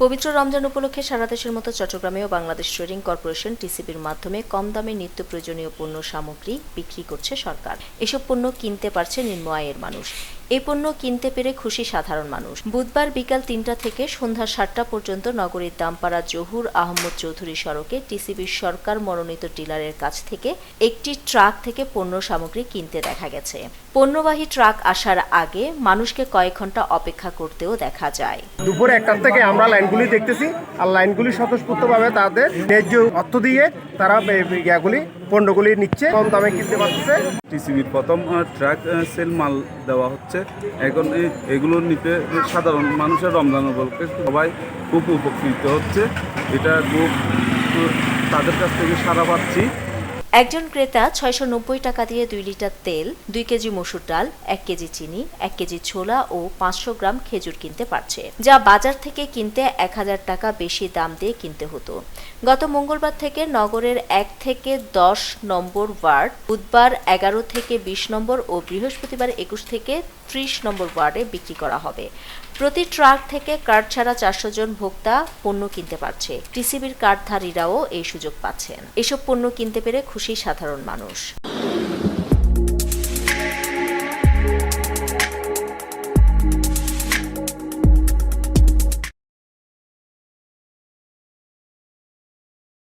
পবিত্র রমজান উপলক্ষে সারা দেশের মতো চট্টগ্রামেও বাংলাদেশ ট্রেডিং কর্পোরেশন টিসিবির মাধ্যমে কম দামে নিত্য প্রয়োজনীয় পণ্য সামগ্রী বিক্রি করছে সরকার। এসব পণ্য কিনতে পারছে নিম্ন আয়ের মানুষ। এই পণ্য কিনতে পেরে খুশি সাধারণ মানুষ। বুধবার বিকাল ৩টা থেকে সন্ধ্যা ৭টা পর্যন্ত নগরীর দামপাড়া জহুর আহমদ চৌধুরী সড়কে টিসিবির সরকার মনোনীত ডিলারের কাছ থেকে একটি ট্রাক থেকে পণ্য সামগ্রী কিনতে দেখা গেছে। পণ্যবাহী ট্রাক আসার আগে মানুষকে কয়েক ঘন্টা অপেক্ষা করতেও দেখা যায়। দুপুরে ১টার থেকে আমরা লাইনগুলি দেখতেছি, আর লাইনগুলি স্বতঃস্ফূর্তভাবে তাদের ন্যায্য অর্থ দিয়ে তারা পণ্যগুলি নিচ্ছে, কম দামে কিনতে পারছে। টিসিবির প্রথম ট্রাক সেল মাল দেওয়া হচ্ছে। এখন এগুলো নিতে সাধারণ মানুষের রমজান উপলক্ষে সবাই খুব উপকৃত হচ্ছে। এটা খুব তাদের কাছ থেকে সাড়া পাচ্ছি। একজন ক্রেতা ৬৯০ টাকা দিয়ে ২ লিটার তেল, ২ কেজি মসুর ডাল, ১ কেজি চিনি, ১ কেজি ছোলা ও ৫০০ গ্রাম খেজুর কিনতে পারছে, যা বাজার থেকে কিনতে ১,০০০ টাকা বেশি দাম দিয়ে কিনতে হতো। গত মঙ্গলবার থেকে নগরের ১ থেকে ১০ নম্বর ওয়ার্ড, বুধবার ১১ থেকে ২০ নম্বর ও বৃহস্পতিবার ২১ থেকে ৩০ নম্বর ওয়ার্ডে বিক্রি করা হবে। প্রতি ট্রাক থেকে কার্ড ছাড়া ৪০০ জন ভোক্তা পণ্য কিনতে পারছে। টিসিবির কার্ডধারীরাও এই সুযোগ পাচ্ছেন। এসব পণ্য কিনতে পেরে খুশি সাধারণ মানুষ।